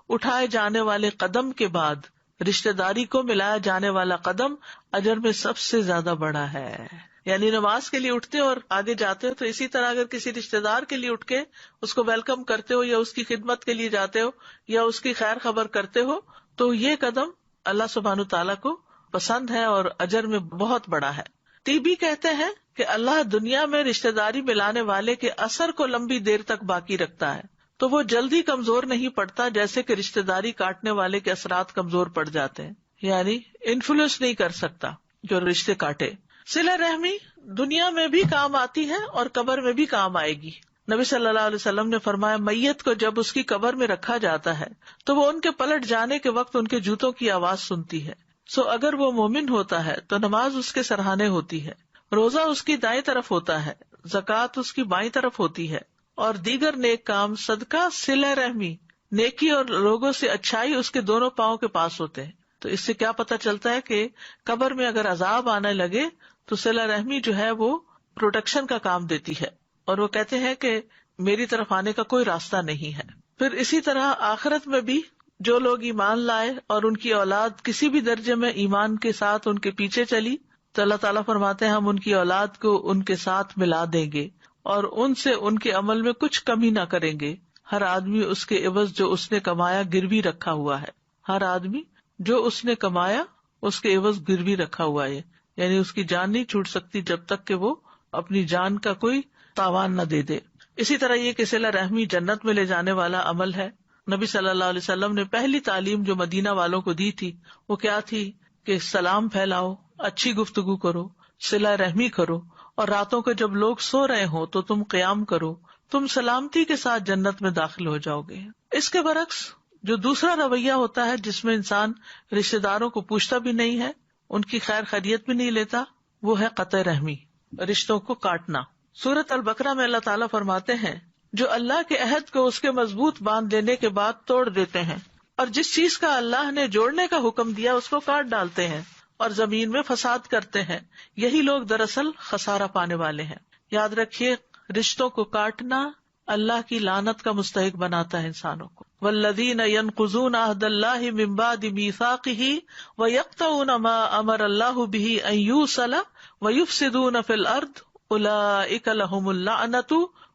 اٹھائے جانے والے قدم کے بعد رشتہ داری کو ملایا جانے والا قدم اجر میں سب سے زیادہ بڑا ہے. یعنی نماز کے لیے اٹھتے ہو اور آگے جاتے ہو تو اسی طرح اگر کسی رشتہ دار کے لیے اٹھ کے اس کو ویلکم کرتے ہو یا اس کی خدمت کے لیے جاتے ہو یا اس کی خیر خبر کرتے ہو تو یہ قدم اللہ سبحانہ تعالیٰ کو پسند ہے اور اجر میں بہت بڑا ہے. طیبی کہتے ہیں کہ اللہ دنیا میں رشتہ داری ملانے والے کے اثر کو لمبی دیر تک باقی رکھتا ہے تو وہ جلدی کمزور نہیں پڑتا جیسے کہ رشتہ داری کاٹنے والے کے اثرات کمزور پڑ جاتے ہیں، یعنی انفلوئنس نہیں کر سکتا جو رشتے کاٹے. صلہ رحمی دنیا میں بھی کام آتی ہے اور قبر میں بھی کام آئے گی. نبی صلی اللہ علیہ وسلم نے فرمایا میت کو جب اس کی قبر میں رکھا جاتا ہے تو وہ ان کے پلٹ جانے کے وقت ان کے جوتوں کی آواز سنتی ہے. سو اگر وہ مومن ہوتا ہے تو نماز اس کے سرہانے ہوتی ہے، روزہ اس کی دائیں طرف ہوتا ہے، زکوٰۃ اس کی بائیں طرف ہوتی ہے، اور دیگر نیک کام صدقہ، صلہ رحمی، نیکی اور لوگوں سے اچھائی اس کے دونوں پاؤں کے پاس ہوتے ہیں. تو اس سے کیا پتہ چلتا ہے کہ قبر میں اگر عذاب آنے لگے تو صلہ رحمی جو ہے وہ پروٹیکشن کا کام دیتی ہے، اور وہ کہتے ہیں کہ میری طرف آنے کا کوئی راستہ نہیں ہے. پھر اسی طرح آخرت میں بھی جو لوگ ایمان لائے اور ان کی اولاد کسی بھی درجے میں ایمان کے ساتھ ان کے پیچھے چلی تو اللہ تعالیٰ فرماتے ہیں ہم ان کی اولاد کو ان کے ساتھ ملا دیں گے اور ان سے ان کے عمل میں کچھ کمی نہ کریں گے. ہر آدمی اس کے عوض جو اس نے کمایا گروی رکھا ہوا ہے، ہر آدمی جو اس نے کمایا اس کے عوض گروی رکھا ہوا ہے، یعنی اس کی جان نہیں چھوٹ سکتی جب تک کہ وہ اپنی جان کا کوئی تاوان نہ دے دے. اسی طرح یہ کہ صلہ رحمی جنت میں لے جانے والا عمل ہے. نبی صلی اللہ علیہ وسلم نے پہلی تعلیم جو مدینہ والوں کو دی تھی وہ کیا تھی کہ سلام پھیلاؤ، اچھی گفتگو کرو، صلہ رحمی کرو، اور راتوں کو جب لوگ سو رہے ہوں تو تم قیام کرو، تم سلامتی کے ساتھ جنت میں داخل ہو جاؤ گے. اس کے برعکس جو دوسرا رویہ ہوتا ہے جس میں انسان رشتہ داروں کو پوچھتا بھی نہیں ہے، ان کی خیر خیریت بھی نہیں لیتا، وہ ہے قطع رحمی، رشتوں کو کاٹنا. سورۃ البقرہ میں اللہ تعالیٰ فرماتے ہیں جو اللہ کے عہد کو اس کے مضبوط باندھ لینے کے بعد توڑ دیتے ہیں اور جس چیز کا اللہ نے جوڑنے کا حکم دیا اس کو کاٹ ڈالتے ہیں اور زمین میں فساد کرتے ہیں، یہی لوگ دراصل خسارہ پانے والے ہیں. یاد رکھیے رشتوں کو کاٹنا اللہ کی لعنت کا مستحق بناتا ہے انسانوں کو. والذین ینقضون عہد اللہ من بعد میثاقہ ویقطعون ما امر اللہ بہ ان یوصل ویفسدون فی الارض اولئک لہم اللعنۃ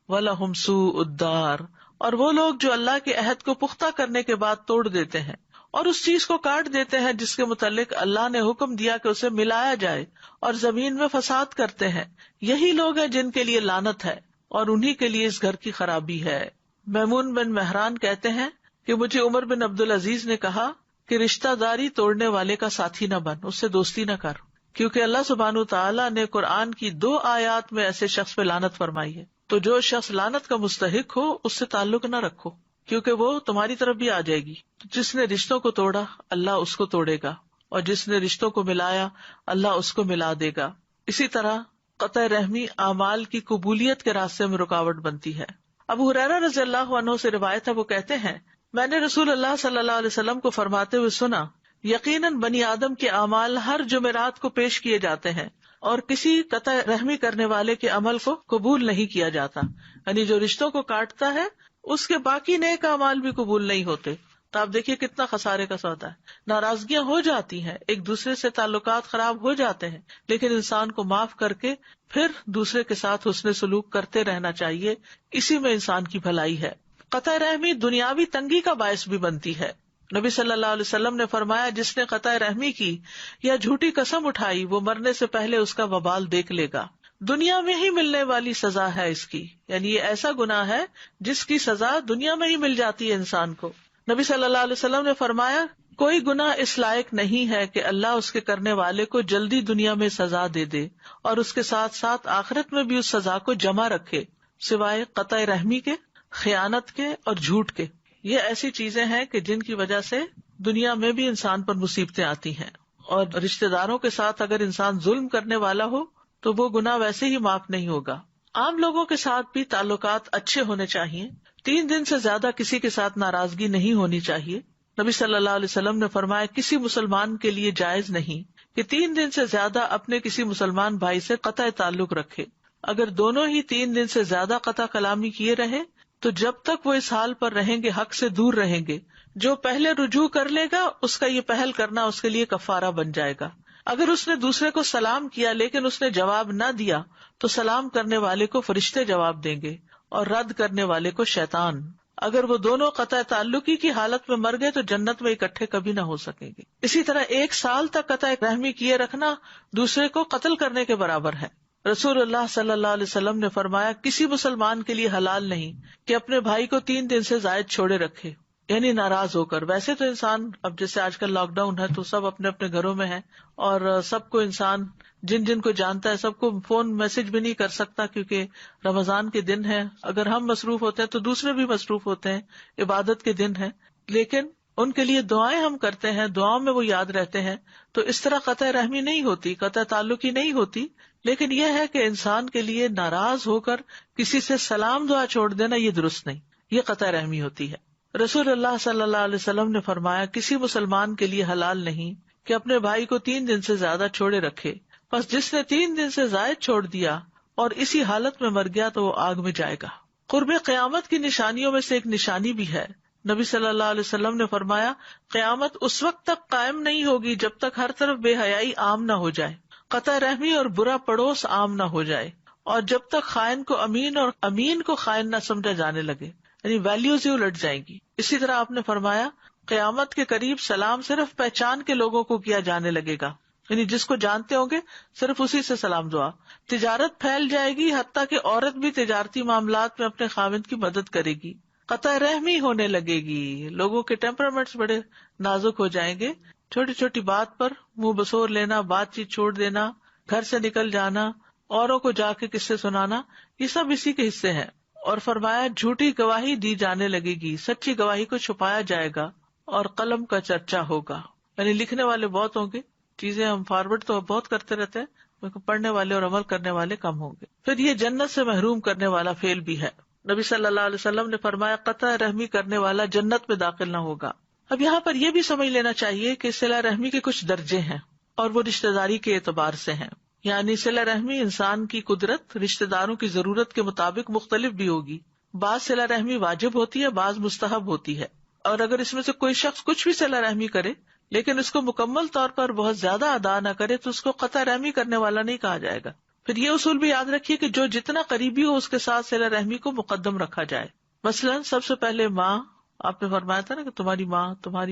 وَلَهُمْ سُوءُ الدَّارِ. اور وہ لوگ جو اللہ کے عہد کو پختہ کرنے کے بعد توڑ دیتے ہیں اور اس چیز کو کاٹ دیتے ہیں جس کے متعلق اللہ نے حکم دیا کہ اسے ملایا جائے اور زمین میں فساد کرتے ہیں، یہی لوگ ہیں جن کے لیے لعنت ہے اور انہی کے لیے اس گھر کی خرابی ہے. میمون بن مہران کہتے ہیں کہ مجھے عمر بن عبدالعزیز نے کہا کہ رشتہ داری توڑنے والے کا ساتھی نہ بن، اس سے دوستی نہ کر، کیونکہ اللہ سبحانہ تعالیٰ نے قرآن کی 2 آیات میں ایسے شخص پہ لعنت فرمائی ہے. تو جو شخص لعنت کا مستحق ہو اس سے تعلق نہ رکھو، کیونکہ وہ تمہاری طرف بھی آ جائے گی. جس نے رشتوں کو توڑا اللہ اس کو توڑے گا، اور جس نے رشتوں کو ملایا اللہ اس کو ملا دے گا. اسی طرح قطع رحمی اعمال کی قبولیت کے راستے میں رکاوٹ بنتی ہے. ابو ہریرہ رضی اللہ عنہ سے روایت ہے، وہ کہتے ہیں میں نے رسول اللہ صلی اللہ علیہ وسلم کو فرماتے ہوئے سنا، یقیناً بنی آدم کے اعمال ہر جمعرات کو پیش کیے جاتے ہیں اور کسی قطع رحمی کرنے والے کے عمل کو قبول نہیں کیا جاتا. یعنی جو رشتوں کو کاٹتا ہے اس کے باقی نیک اعمال بھی قبول نہیں ہوتے. تو آپ دیکھیے کتنا خسارے کا سودا ہے. ناراضگیاں ہو جاتی ہیں، ایک دوسرے سے تعلقات خراب ہو جاتے ہیں، لیکن انسان کو معاف کر کے پھر دوسرے کے ساتھ حسن سلوک کرتے رہنا چاہیے. اسی میں انسان کی بھلائی ہے. قطع رحمی دنیاوی تنگی کا باعث بھی بنتی ہے. نبی صلی اللہ علیہ وسلم نے فرمایا، جس نے قطع رحمی کی یا جھوٹی قسم اٹھائی وہ مرنے سے پہلے اس کا وبال دیکھ لے گا. دنیا میں ہی ملنے والی سزا ہے اس کی، یعنی یہ ایسا گناہ ہے جس کی سزا دنیا میں ہی مل جاتی ہے انسان کو. نبی صلی اللہ علیہ وسلم نے فرمایا، کوئی گناہ اس لائق نہیں ہے کہ اللہ اس کے کرنے والے کو جلدی دنیا میں سزا دے دے اور اس کے ساتھ ساتھ آخرت میں بھی اس سزا کو جمع رکھے، سوائے قطع رحمی کے، خیانت کے اور جھوٹ کے. یہ ایسی چیزیں ہیں کہ جن کی وجہ سے دنیا میں بھی انسان پر مصیبتیں آتی ہیں. اور رشتہ داروں کے ساتھ اگر انسان ظلم کرنے والا ہو تو وہ گناہ ویسے ہی معاف نہیں ہوگا. عام لوگوں کے ساتھ بھی تعلقات اچھے ہونے چاہیے. 3 دن سے زیادہ کسی کے ساتھ ناراضگی نہیں ہونی چاہیے. نبی صلی اللہ علیہ وسلم نے فرمایا، کسی مسلمان کے لیے جائز نہیں کہ 3 دن سے زیادہ اپنے کسی مسلمان بھائی سے قطع تعلق رکھے. اگر دونوں ہی 3 دن سے زیادہ قطع کلامی کیے رہے تو جب تک وہ اس حال پر رہیں گے حق سے دور رہیں گے. جو پہلے رجوع کر لے گا اس کا یہ پہل کرنا اس کے لیے کفارہ بن جائے گا. اگر اس نے دوسرے کو سلام کیا لیکن اس نے جواب نہ دیا تو سلام کرنے والے کو فرشتے جواب دیں گے اور رد کرنے والے کو شیطان. اگر وہ دونوں قطع تعلقی کی حالت میں مر گئے تو جنت میں اکٹھے کبھی نہ ہو سکیں گے. اسی طرح 1 سال تک قطع رحمی کیے رکھنا دوسرے کو قتل کرنے کے برابر ہے. رسول اللہ صلی اللہ علیہ وسلم نے فرمایا، کسی مسلمان کے لیے حلال نہیں کہ اپنے بھائی کو 3 دن سے زائد چھوڑے رکھے، یعنی ناراض ہو کر. ویسے تو انسان اب جیسے آج کل لاک ڈاؤن ہے تو سب اپنے اپنے گھروں میں ہیں اور سب کو انسان جن جن کو جانتا ہے سب کو فون میسج بھی نہیں کر سکتا کیونکہ رمضان کے دن ہے. اگر ہم مصروف ہوتے ہیں تو دوسرے بھی مصروف ہوتے ہیں، عبادت کے دن ہے، لیکن ان کے لیے دعائیں ہم کرتے ہیں، دعاؤں میں وہ یاد رہتے ہیں. تو اس طرح قطع رحمی نہیں ہوتی، قطع تعلقی نہیں ہوتی. لیکن یہ ہے کہ انسان کے لیے ناراض ہو کر کسی سے سلام دعا چھوڑ دینا یہ درست نہیں، یہ قطع رحمی ہوتی ہے. رسول اللہ صلی اللہ علیہ وسلم نے فرمایا، کسی مسلمان کے لیے حلال نہیں کہ اپنے بھائی کو 3 دن سے زیادہ چھوڑے رکھے، بس جس نے 3 دن سے زائد چھوڑ دیا اور اسی حالت میں مر گیا تو وہ آگ میں جائے گا. قرب قیامت کی نشانیوں میں سے ایک نشانی بھی ہے. نبی صلی اللہ علیہ وسلم نے فرمایا، قیامت اس وقت تک قائم نہیں ہوگی جب تک ہر طرف بے حیائی عام نہ ہو جائے، قطع رحمی اور برا پڑوس عام نہ ہو جائے، اور جب تک خائن کو امین اور امین کو خائن نہ سمجھا جانے لگے، یعنی ویلیوز ہی الٹ جائیں گی. اسی طرح آپ نے فرمایا، قیامت کے قریب سلام صرف پہچان کے لوگوں کو کیا جانے لگے گا، یعنی جس کو جانتے ہوں گے صرف اسی سے سلام دعا. تجارت پھیل جائے گی، حتیٰ کہ عورت بھی تجارتی معاملات میں اپنے خاوند کی مدد کرے گی. قطع رحمی ہونے لگے گی، لوگوں کے ٹیمپرامنٹس بڑے نازک ہو جائیں گے. چھوٹی چھوٹی بات پر منہ بسور لینا، بات چیت چھوڑ دینا، گھر سے نکل جانا، اوروں کو جا کے قصے سنانا، یہ سب اسی کے حصے ہیں. اور فرمایا، جھوٹی گواہی دی جانے لگے گی، سچی گواہی کو چھپایا جائے گا اور قلم کا چرچا ہوگا. یعنی لکھنے والے بہت ہوں گے، چیزیں ہم فارورڈ تو بہت کرتے رہتے ہیں، پڑھنے والے اور عمل کرنے والے کم ہوں گے. پھر یہ جنت سے محروم کرنے والا فعل بھی ہے. نبی صلی اللہ علیہ وسلم نے فرمایا، قطع رحمی کرنے والا جنت میں داخل نہ ہوگا. اب یہاں پر یہ بھی سمجھ لینا چاہیے کہ صلہ رحمی کے کچھ درجے ہیں اور وہ رشتہ داری کے اعتبار سے ہیں. یعنی صلہ رحمی انسان کی قدرت رشتہ داروں کی ضرورت کے مطابق مختلف بھی ہوگی. بعض صلہ رحمی واجب ہوتی ہے، بعض مستحب ہوتی ہے. اور اگر اس میں سے کوئی شخص کچھ بھی صلہ رحمی کرے لیکن اس کو مکمل طور پر بہت زیادہ ادا نہ کرے تو اس کو قطع رحمی کرنے والا نہیں کہا جائے گا. پھر یہ اصول بھی یاد رکھیے کہ جو جتنا قریبی ہو اس کے ساتھ صلہ رحمی کو مقدم رکھا جائے. مثلا سب سے پہلے ماں، آپ نے فرمایا تھا نا کہ تمہاری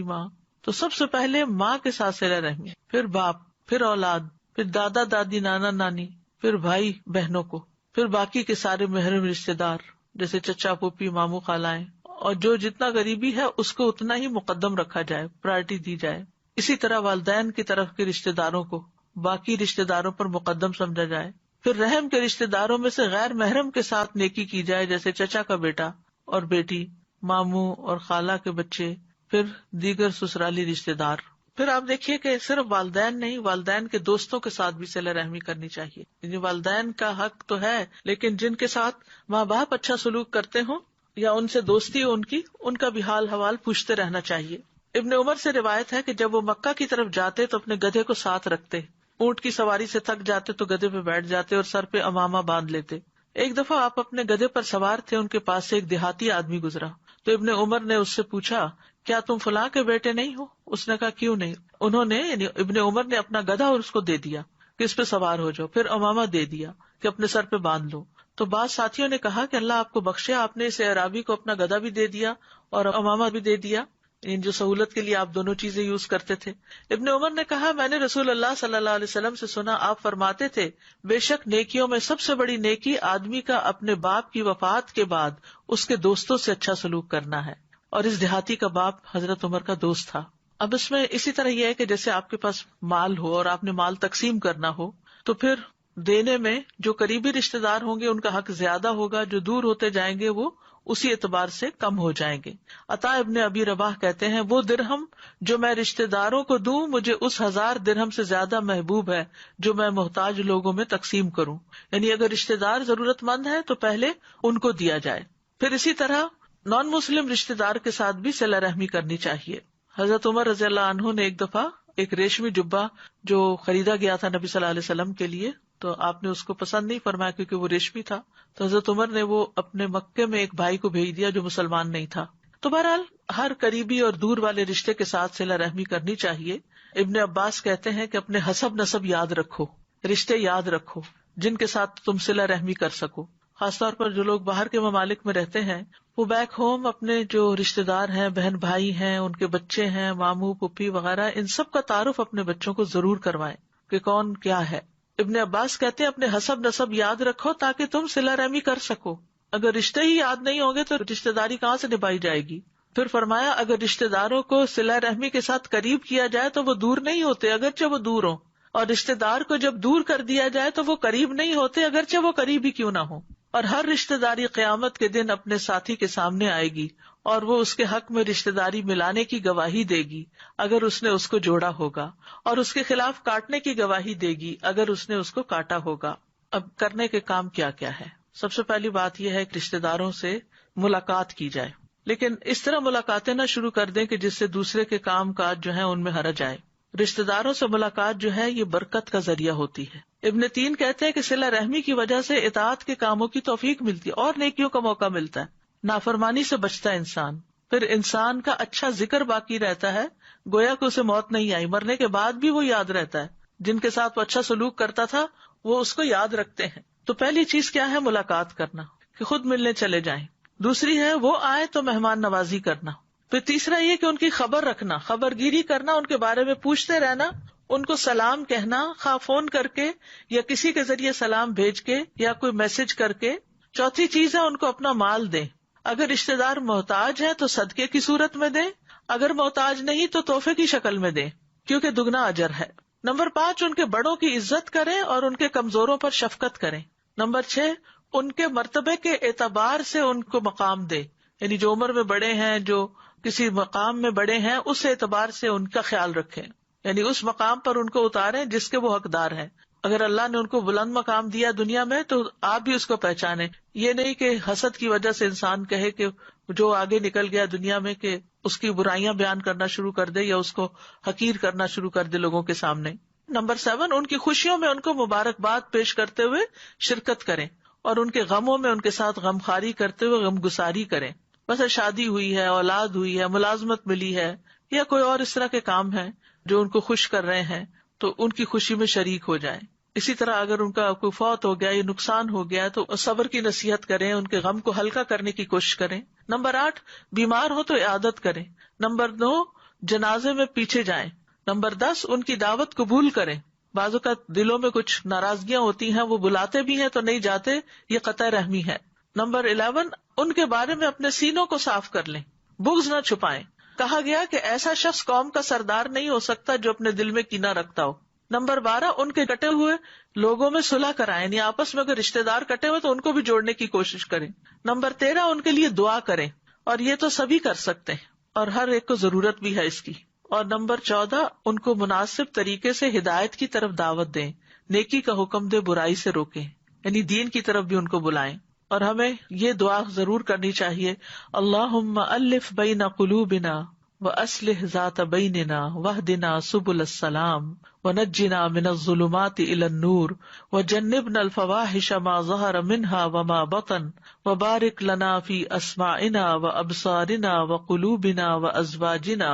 ماں، تو سب سے پہلے ماں کے ساتھ صلہ رحمی، پھر باپ، پھر اولاد، پھر دادا دادی، نانا نانی، پھر بھائی بہنوں کو، پھر باقی کے سارے محرم رشتے دار جیسے چچا پھوپھی، ماموں خالائیں اور جو جتنا غریبی ہے اس کو اتنا ہی مقدم رکھا جائے، پرائرٹی دی جائے. اسی طرح والدین کی طرف کے رشتے داروں کو باقی رشتے داروں پر مقدم سمجھا جائے. پھر رحم کے رشتے داروں میں سے غیر محرم کے ساتھ نیکی کی جائے، جیسے چچا کا بیٹا اور بیٹی، ماموں اور خالہ کے بچے، پھر دیگر سسرالی رشتے دار. پھر آپ دیکھیے کہ صرف والدین نہیں، والدین کے دوستوں کے ساتھ بھی صلہ رحمی کرنی چاہیے. یعنی والدین کا حق تو ہے، لیکن جن کے ساتھ ماں باپ اچھا سلوک کرتے ہوں یا ان سے دوستی ہو ان کا بھی حال حوال پوچھتے رہنا چاہیے. ابن عمر سے روایت ہے کہ جب وہ مکہ کی طرف جاتے تو اپنے گدھے کو ساتھ رکھتے، اونٹ کی سواری سے تھک جاتے تو گدھے پہ بیٹھ جاتے اور سر پہ امامہ باندھ لیتے. ایک دفعہ آپ اپنے گدھے پر سوار تھے، ان کے پاس سے ایک دیہاتی آدمی گزرا تو ابن عمر نے اس سے پوچھا، کیا تم فلاں کے بیٹے نہیں ہو؟ اس نے کہا، کیوں نہیں؟ انہوں نے یعنی ابن عمر نے اپنا گدھا اور اس کو دے دیا کہ اس پہ سوار ہو جاؤ، پھر امامہ دے دیا کہ اپنے سر پہ باندھ لو. تو بعض ساتھیوں نے کہا کہ اللہ آپ کو بخشے، آپ نے اس اعرابی کو اپنا گدھا بھی دے دیا اور امامہ بھی دے دیا، جو سہولت کے لیے آپ دونوں چیزیں یوز کرتے تھے. ابن عمر نے کہا، میں نے رسول اللہ صلی اللہ علیہ وسلم سے سنا، آپ فرماتے تھے، بے شک نیکیوں میں سب سے بڑی نیکی آدمی کا اپنے باپ کی وفات کے بعد اس کے دوستوں سے اچھا سلوک کرنا ہے. اور اس دیہاتی کا باپ حضرت عمر کا دوست تھا. اب اس میں اسی طرح یہ ہے کہ جیسے آپ کے پاس مال ہو اور آپ نے مال تقسیم کرنا ہو تو پھر دینے میں جو قریبی رشتے دار ہوں گے ان کا حق زیادہ ہوگا، جو دور ہوتے جائیں گے وہ اسی اعتبار سے کم ہو جائیں گے. عطا ابن ابی رباح کہتے ہیں، وہ درہم جو میں رشتے داروں کو دوں مجھے اس 1000 درہم سے زیادہ محبوب ہے جو میں محتاج لوگوں میں تقسیم کروں. یعنی اگر رشتے دار ضرورت مند ہے تو پہلے ان کو دیا جائے. پھر اسی طرح نان مسلم رشتے دار کے ساتھ بھی صلہ رحمی کرنی چاہیے. حضرت عمر رضی اللہ عنہ نے ایک دفعہ ایک ریشمی جبہ جو خریدا گیا تھا نبی صلی اللہ علیہ وسلم کے لیے، تو آپ نے اس کو پسند نہیں فرمایا کیونکہ وہ ریشمی تھا، تو حضرت عمر نے وہ اپنے مکے میں ایک بھائی کو بھیج دیا جو مسلمان نہیں تھا. تو بہرحال ہر قریبی اور دور والے رشتے کے ساتھ صلہ رحمی کرنی چاہیے. ابن عباس کہتے ہیں کہ اپنے حسب نسب یاد رکھو، رشتے یاد رکھو جن کے ساتھ تم صلہ رحمی کر سکو. خاص طور پر جو لوگ باہر کے ممالک میں رہتے ہیں وہ بیک ہوم اپنے جو رشتے دار ہیں، بہن بھائی ہیں، ان کے بچے ہیں، ماموں پھوپھی وغیرہ، ان سب کا تعارف اپنے بچوں کو ضرور کروائیں کہ کون کیا ہے. ابن عباس کہتے ہیں اپنے حسب نسب یاد رکھو تاکہ تم صلہ رحمی کر سکو. اگر رشتے ہی یاد نہیں ہوں گے تو رشتے داری کہاں سے نبھائی جائے گی. پھر فرمایا اگر رشتے داروں کو صلہ رحمی کے ساتھ قریب کیا جائے تو وہ دور نہیں ہوتے اگرچہ وہ دور ہوں، اور رشتے دار کو جب دور کر دیا جائے تو وہ قریب نہیں ہوتے اگرچہ وہ قریب ہی کیوں نہ ہو. اور ہر رشتے داری قیامت کے دن اپنے ساتھی کے سامنے آئے گی اور وہ اس کے حق میں رشتے داری ملانے کی گواہی دے گی اگر اس نے اس کو جوڑا ہوگا، اور اس کے خلاف کاٹنے کی گواہی دے گی اگر اس نے اس کو کاٹا ہوگا. اب کرنے کے کام کیا کیا ہے؟ سب سے پہلی بات یہ ہے کہ رشتے داروں سے ملاقات کی جائے، لیکن اس طرح ملاقاتیں نہ شروع کر دیں کہ جس سے دوسرے کے کام کاج جو ہیں ان میں حرج آئے. رشتے داروں سے ملاقات جو ہے یہ برکت کا ذریعہ ہوتی ہے. ابن تین کہتے ہیں کہ صلہ رحمی کی وجہ سے اطاعت کے کاموں کی توفیق ملتی ہے اور نیکیوں کا موقع ملتا ہے، نافرمانی سے بچتا ہے انسان. پھر انسان کا اچھا ذکر باقی رہتا ہے، گویا کہ اسے موت نہیں آئی، مرنے کے بعد بھی وہ یاد رہتا ہے. جن کے ساتھ وہ اچھا سلوک کرتا تھا وہ اس کو یاد رکھتے ہیں. تو پہلی چیز کیا ہے؟ ملاقات کرنا، کہ خود ملنے چلے جائیں. دوسری ہے وہ آئے تو مہمان نوازی کرنا. پھر تیسرا یہ کہ ان کی خبر رکھنا، خبر گیری کرنا، ان کے بارے میں پوچھتے رہنا، ان کو سلام کہنا، خواہ فون کر کے یا کسی کے ذریعے سلام بھیج کے یا کوئی میسج کر کے. چوتھی چیز ہے ان کو اپنا مال دیں. اگر رشتے دار محتاج ہے تو صدقے کی صورت میں دیں، اگر محتاج نہیں تو تحفے کی شکل میں دیں کیونکہ دگنا اجر ہے. نمبر 5 ان کے بڑوں کی عزت کریں اور ان کے کمزوروں پر شفقت کریں. نمبر 6 ان کے مرتبے کے اعتبار سے ان کو مقام دے، یعنی جو عمر میں بڑے ہیں، جو کسی مقام میں بڑے ہیں، اس اعتبار سے ان کا خیال رکھیں، یعنی اس مقام پر ان کو اتاریں جس کے وہ حقدار ہیں. اگر اللہ نے ان کو بلند مقام دیا دنیا میں تو آپ بھی اس کو پہچانیں. یہ نہیں کہ حسد کی وجہ سے انسان کہے کہ جو آگے نکل گیا دنیا میں کہ اس کی برائیاں بیان کرنا شروع کر دے یا اس کو حقیر کرنا شروع کر دے لوگوں کے سامنے. نمبر 7 ان کی خوشیوں میں ان کو مبارکباد پیش کرتے ہوئے شرکت کریں اور ان کے غموں میں ان کے ساتھ غمخواری کرتے ہوئے غم گساری کریں. بس شادی ہوئی ہے، اولاد ہوئی ہے، ملازمت ملی ہے یا کوئی اور اس طرح کے کام ہیں جو ان کو خوش کر رہے ہیں تو ان کی خوشی میں شریک ہو جائیں. اسی طرح اگر ان کا کوئی فوت ہو گیا یا نقصان ہو گیا تو صبر کی نصیحت کریں، ان کے غم کو ہلکا کرنے کی کوشش کریں. نمبر 8 بیمار ہو تو عیادت کریں. نمبر 9 جنازے میں پیچھے جائیں. نمبر 10 ان کی دعوت قبول کریں. بعض اوقات دلوں میں کچھ ناراضگیاں ہوتی ہیں، وہ بلاتے بھی ہیں تو نہیں جاتے، یہ قطع رحمی ہے. نمبر 11، ان کے بارے میں اپنے سینوں کو صاف کر لیں، بغض نہ چھپائیں. کہا گیا کہ ایسا شخص قوم کا سردار نہیں ہو سکتا جو اپنے دل میں کینہ رکھتا ہو. نمبر 12، ان کے کٹے ہوئے لوگوں میں صلح کرائیں، یعنی آپس میں اگر رشتے دار کٹے ہوئے تو ان کو بھی جوڑنے کی کوشش کریں. نمبر 13، ان کے لیے دعا کریں، اور یہ تو سبھی کر سکتے ہیں اور ہر ایک کو ضرورت بھی ہے اس کی. اور نمبر 14، ان کو مناسب طریقے سے ہدایت کی طرف دعوت دیں، نیکی کا حکم دے، برائی سے روکیں، یعنی دین کی طرف بھی ان کو بلائیں. اور ہمیں یہ دعا ضرور کرنی چاہیے، اللہم الف بین قلوبنا واصلح ذات بیننا واہدنا سبل السلام ونجنا من الظلمات الى النور وجنبنا الفواحش ما ظہر منها وما بطن وبارک لنا فی اسماعنا وابصارنا وقلوبنا وازواجنا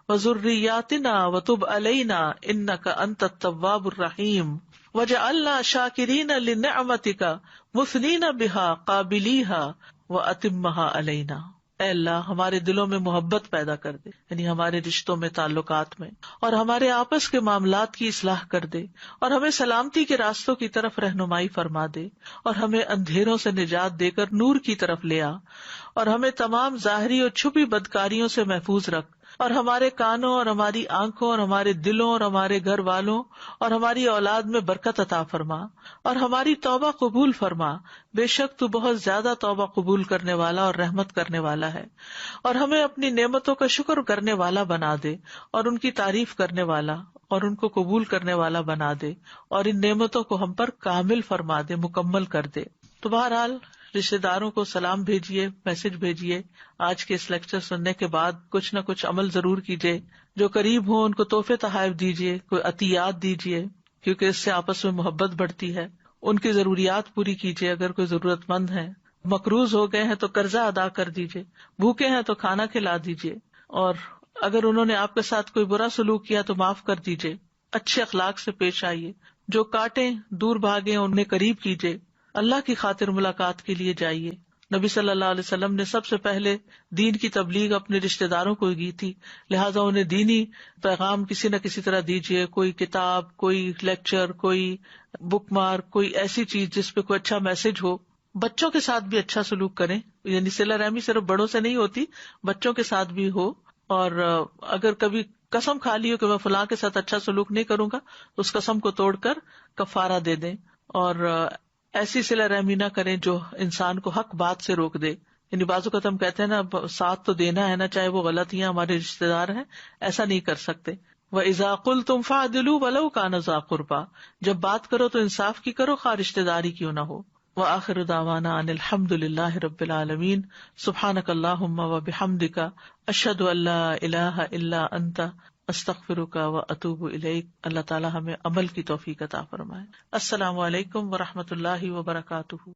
وذریاتنا وتب علینا انک انت التواب الرحیم وجعلنا شاکرین لنعمتک مثنین بہا قابلیہا واتمہا علینا. اے اللہ ہمارے دلوں میں محبت پیدا کر دے، یعنی ہمارے رشتوں میں، تعلقات میں، اور ہمارے آپس کے معاملات کی اصلاح کر دے، اور ہمیں سلامتی کے راستوں کی طرف رہنمائی فرما دے، اور ہمیں اندھیروں سے نجات دے کر نور کی طرف لے آ، اور ہمیں تمام ظاہری اور چھپی بدکاریوں سے محفوظ رکھ، اور ہمارے کانوں اور ہماری آنکھوں اور ہمارے دلوں اور ہمارے گھر والوں اور ہماری اولاد میں برکت عطا فرما، اور ہماری توبہ قبول فرما، بے شک تو بہت زیادہ توبہ قبول کرنے والا اور رحمت کرنے والا ہے. اور ہمیں اپنی نعمتوں کا شکر کرنے والا بنا دے، اور ان کی تعریف کرنے والا اور ان کو قبول کرنے والا بنا دے، اور ان نعمتوں کو ہم پر کامل فرما دے، مکمل کر دے. تو بہرحال رشتہ داروں کو سلام بھیجیے، میسج بھیجیے. آج کے اس لیکچر سننے کے بعد کچھ نہ کچھ عمل ضرور کیجیے. جو قریب ہوں ان کو تحفے تحائف دیجیے، کوئی عطیات دیجیے، کیونکہ اس سے آپس میں محبت بڑھتی ہے. ان کی ضروریات پوری کیجیے اگر کوئی ضرورت مند ہے. مقروض ہو گئے ہیں تو قرضہ ادا کر دیجیے، بھوکے ہیں تو کھانا کھلا دیجیے، اور اگر انہوں نے آپ کے ساتھ کوئی برا سلوک کیا تو معاف کر دیجیے. اچھے اخلاق سے پیش آئیے. جو کاٹیں دور بھاگیں انہیں قریب کیجیے. اللہ کی خاطر ملاقات کے لیے جائیے. نبی صلی اللہ علیہ وسلم نے سب سے پہلے دین کی تبلیغ اپنے رشتہ داروں کو کی تھی، لہٰذا انہیں دینی پیغام کسی نہ کسی طرح دیجیے. کوئی کتاب، کوئی لیکچر، کوئی بک مارک، کوئی ایسی چیز جس پہ کوئی اچھا میسج ہو. بچوں کے ساتھ بھی اچھا سلوک کریں، یعنی صلہ رحمی صرف بڑوں سے نہیں ہوتی، بچوں کے ساتھ بھی ہو. اور اگر کبھی قسم کھا لی ہو کہ میں فلاں کے ساتھ اچھا سلوک نہیں کروں گا تو اس قسم کو توڑ کر کفارہ دے دیں. اور ایسی صلہ رحمی نہ کریں جو انسان کو حق بات سے روک دے. یعنی بعض اوقات ہم کہتے ہیں نا ساتھ تو دینا ہے نا، چاہے وہ غلط یا ہمارے رشتے دار ہیں، ایسا نہیں کر سکتے. وَإِذَا قُلْتُمْ فَعْدِلُوا وَلَوْ كَانَ ذَا قُرْبَىٰ، جب بات کرو تو انصاف کی کرو خواہ رشتے داری کیوں نہ ہو. وآخر دعوانا ان الحمد للہ رب العالمین. سبحانک اللہم وبحمدک اشہد ان لا الہ الا انت استغفرک واتوب الیک. اللہ تعالی ہمیں عمل کی توفیق عطا فرمائے. السلام علیکم ورحمۃ اللہ وبرکاتہ.